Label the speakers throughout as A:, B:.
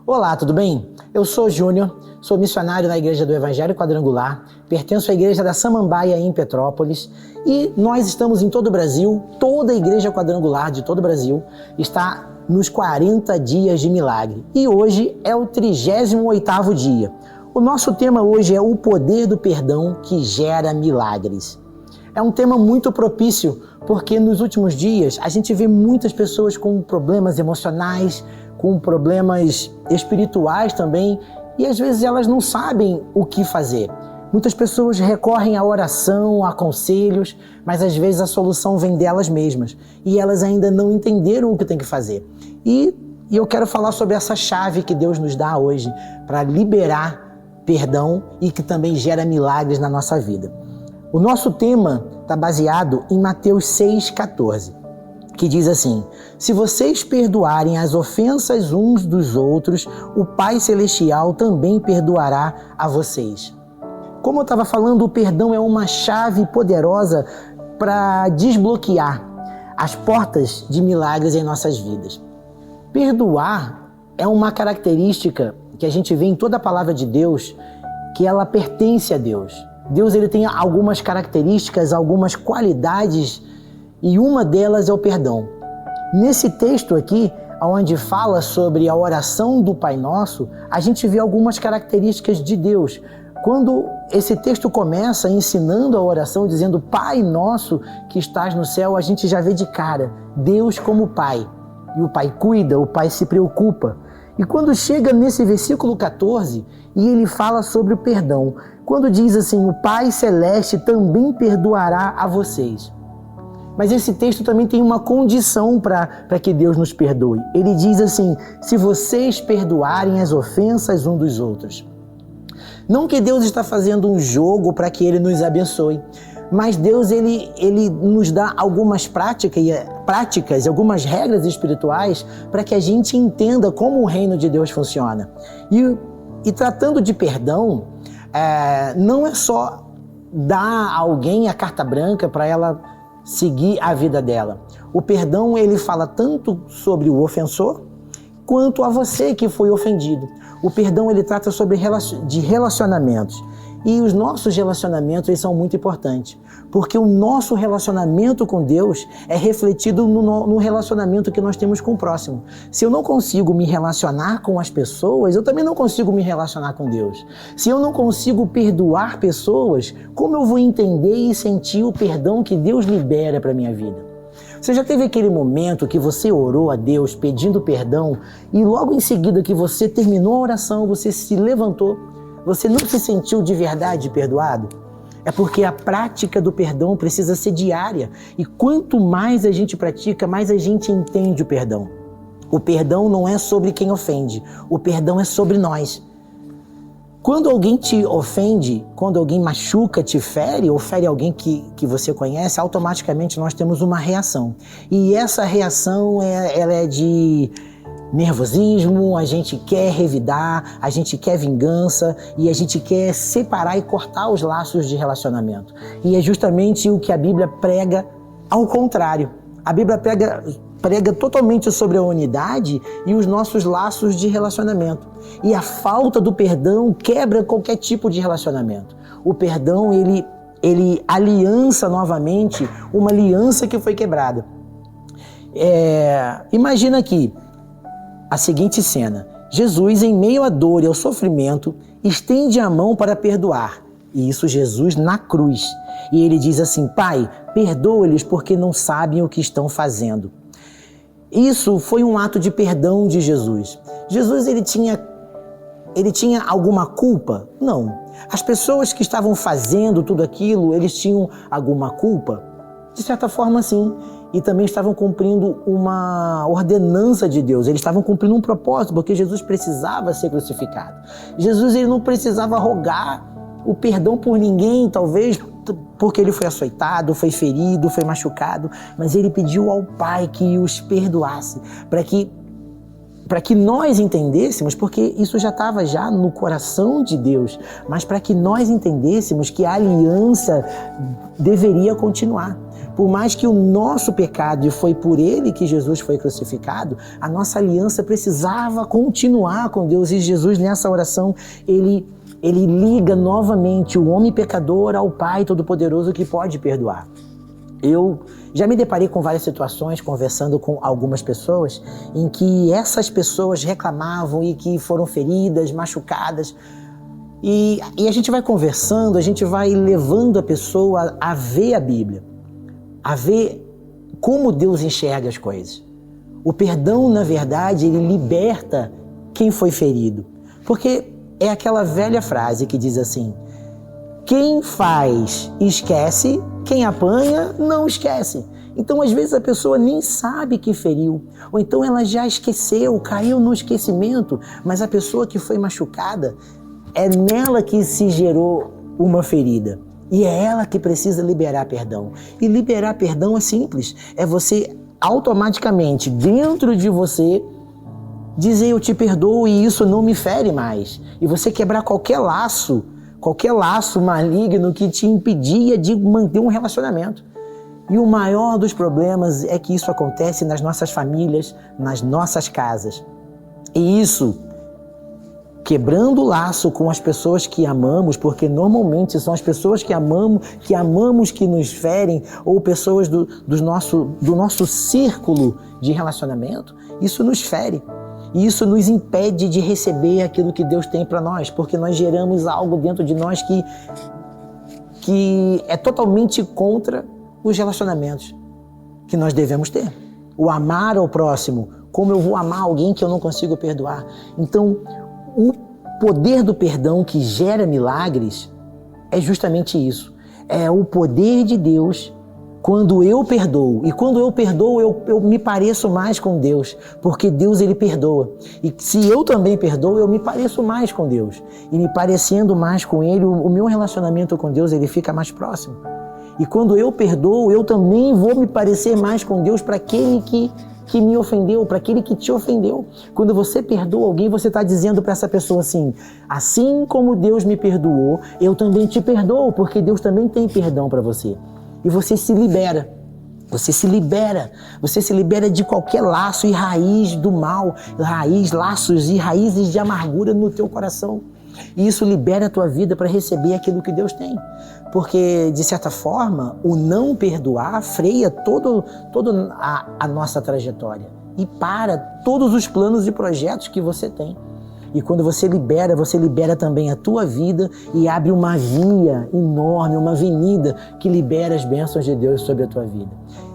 A: Olá, tudo bem? Eu sou Júnior, sou missionário na Igreja do Evangelho Quadrangular, pertenço à Igreja da Samambaia em Petrópolis e nós estamos em todo o Brasil, toda a Igreja Quadrangular de todo o Brasil está nos 40 dias de milagre e hoje é o 38º dia. O nosso tema hoje é o poder do perdão que gera milagres. É um tema muito propício porque nos últimos dias a gente vê muitas pessoas com problemas emocionais, com problemas espirituais também, e às vezes elas não sabem o que fazer. Muitas pessoas recorrem à oração, a conselhos, mas às vezes a solução vem delas mesmas e elas ainda não entenderam o que tem que fazer. E eu quero falar sobre essa chave que Deus nos dá hoje para liberar perdão e que também gera milagres na nossa vida. O nosso tema está baseado em Mateus 6,14. Que diz assim: se vocês perdoarem as ofensas uns dos outros, o Pai Celestial também perdoará a vocês. Como eu estava falando, o perdão é uma chave poderosa para desbloquear as portas de milagres em nossas vidas. Perdoar é uma característica que a gente vê em toda a palavra de Deus, que ela pertence a Deus. Deus ele tem algumas características, algumas qualidades, e uma delas é o perdão. Nesse texto aqui, onde fala sobre a oração do Pai Nosso, a gente vê algumas características de Deus. Quando esse texto começa ensinando a oração, dizendo Pai Nosso que estás no céu, a gente já vê de cara Deus como Pai. E o Pai cuida, o Pai se preocupa. E quando chega nesse versículo 14, e ele fala sobre o perdão, quando diz assim, o Pai Celeste também perdoará a vocês. Mas esse texto também tem uma condição para que Deus nos perdoe. Ele diz assim, se vocês perdoarem as ofensas uns dos outros. Não que Deus está fazendo um jogo para que Ele nos abençoe, mas Deus ele nos dá algumas práticas, algumas regras espirituais para que a gente entenda como o reino de Deus funciona. E tratando de perdão, não é só dar a alguém a carta branca para ela seguir a vida dela. O perdão, ele fala tanto sobre o ofensor, quanto a você que foi ofendido. O perdão, ele trata de relacionamentos. E os nossos relacionamentos, eles são muito importantes. Porque o nosso relacionamento com Deus é refletido no relacionamento que nós temos com o próximo. Se eu não consigo me relacionar com as pessoas, eu também não consigo me relacionar com Deus. Se eu não consigo perdoar pessoas, como eu vou entender e sentir o perdão que Deus libera para a minha vida? Você já teve aquele momento que você orou a Deus pedindo perdão e logo em seguida que você terminou a oração, você se levantou, você não se sentiu de verdade perdoado? É porque a prática do perdão precisa ser diária. E quanto mais a gente pratica, mais a gente entende o perdão. O perdão não é sobre quem ofende, o perdão é sobre nós. Quando alguém te ofende, quando alguém machuca, te fere ou fere alguém que você conhece, automaticamente nós temos uma reação. E essa reação ela é de nervosismo, a gente quer revidar, a gente quer vingança e a gente quer separar e cortar os laços de relacionamento. E é justamente o que a Bíblia prega ao contrário. A Bíblia prega totalmente sobre a unidade e os nossos laços de relacionamento. E a falta do perdão quebra qualquer tipo de relacionamento. O perdão, ele aliança novamente uma aliança que foi quebrada. Imagina aqui a seguinte cena. Jesus, em meio à dor e ao sofrimento, estende a mão para perdoar. E isso Jesus na cruz. E ele diz assim, Pai, perdoa-lhes porque não sabem o que estão fazendo. Isso foi um ato de perdão de Jesus. Jesus, ele tinha alguma culpa? Não. As pessoas que estavam fazendo tudo aquilo, eles tinham alguma culpa? De certa forma, sim. E também estavam cumprindo uma ordenança de Deus. Eles estavam cumprindo um propósito, porque Jesus precisava ser crucificado. Jesus, ele não precisava rogar o perdão por ninguém, talvez porque ele foi açoitado, foi ferido, foi machucado, mas ele pediu ao Pai que os perdoasse, para que nós entendêssemos, porque isso já estava já no coração de Deus, mas para que nós entendêssemos que a aliança deveria continuar. Por mais que o nosso pecado, e foi por ele que Jesus foi crucificado, a nossa aliança precisava continuar com Deus. E Jesus, nessa oração, ele liga novamente o homem pecador ao Pai Todo-Poderoso que pode perdoar. Eu já me deparei com várias situações, conversando com algumas pessoas, em que essas pessoas reclamavam e que foram feridas, machucadas. E a gente vai conversando, a gente vai levando a pessoa a ver a Bíblia, a ver como Deus enxerga as coisas. O perdão, na verdade, ele liberta quem foi ferido. Porque é aquela velha frase que diz assim: quem faz esquece, quem apanha não esquece. Então, às vezes, a pessoa nem sabe que feriu, ou então ela já esqueceu, caiu no esquecimento, mas a pessoa que foi machucada, é nela que se gerou uma ferida. E é ela que precisa liberar perdão. E liberar perdão é simples. É você automaticamente, dentro de você, dizer eu te perdoo e isso não me fere mais. E você quebrar qualquer laço maligno que te impedia de manter um relacionamento. E o maior dos problemas é que isso acontece nas nossas famílias, nas nossas casas. E isso, quebrando o laço com as pessoas que amamos, porque normalmente são as pessoas que amamos que nos ferem, ou pessoas do nosso círculo de relacionamento, isso nos fere. E isso nos impede de receber aquilo que Deus tem para nós, porque nós geramos algo dentro de nós que é totalmente contra os relacionamentos que nós devemos ter. O amar ao próximo, como eu vou amar alguém que eu não consigo perdoar? Então, o poder do perdão que gera milagres é justamente isso. É o poder de Deus quando eu perdoo. E quando eu perdoo, eu me pareço mais com Deus, porque Deus, ele perdoa. E se eu também perdoo, eu me pareço mais com Deus. E me parecendo mais com Ele, o meu relacionamento com Deus, ele fica mais próximo. E quando eu perdoo, eu também vou me parecer mais com Deus para aquele que me ofendeu, para aquele que te ofendeu. Quando você perdoa alguém, você está dizendo para essa pessoa assim como Deus me perdoou, eu também te perdoo, porque Deus também tem perdão para você. E você se libera. Você se libera de qualquer laço e raiz do mal, laços e raízes de amargura no teu coração. E isso libera a tua vida para receber aquilo que Deus tem. Porque, de certa forma, o não perdoar freia toda a nossa trajetória e para todos os planos e projetos que você tem. E quando você libera também a tua vida e abre uma via enorme, uma avenida que libera as bênçãos de Deus sobre a tua vida.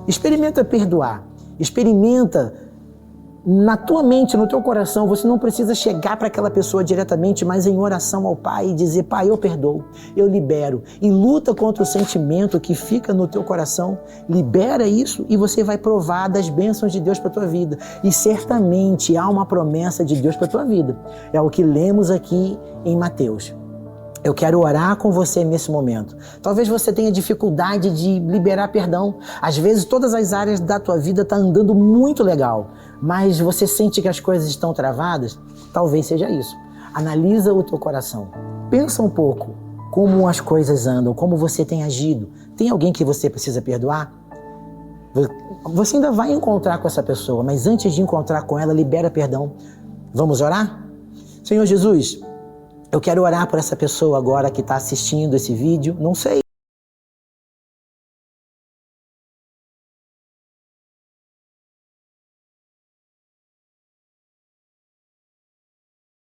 A: Experimenta perdoar, experimenta na tua mente, no teu coração. Você não precisa chegar para aquela pessoa diretamente, mas em oração ao Pai e dizer: Pai, eu perdoo, eu libero. E luta contra o sentimento que fica no teu coração. Libera isso e você vai provar das bênçãos de Deus para a tua vida. E certamente há uma promessa de Deus para a tua vida. É o que lemos aqui em Mateus. Eu quero orar com você nesse momento. Talvez você tenha dificuldade de liberar perdão. Às vezes todas as áreas da tua vida estão andando muito legal, mas você sente que as coisas estão travadas. Talvez seja isso. Analisa o teu coração. Pensa um pouco como as coisas andam, como você tem agido. Tem alguém que você precisa perdoar? Você ainda vai encontrar com essa pessoa, mas antes de encontrar com ela, libera perdão. Vamos orar? Senhor Jesus, eu quero orar por essa pessoa agora que está assistindo esse vídeo. Não sei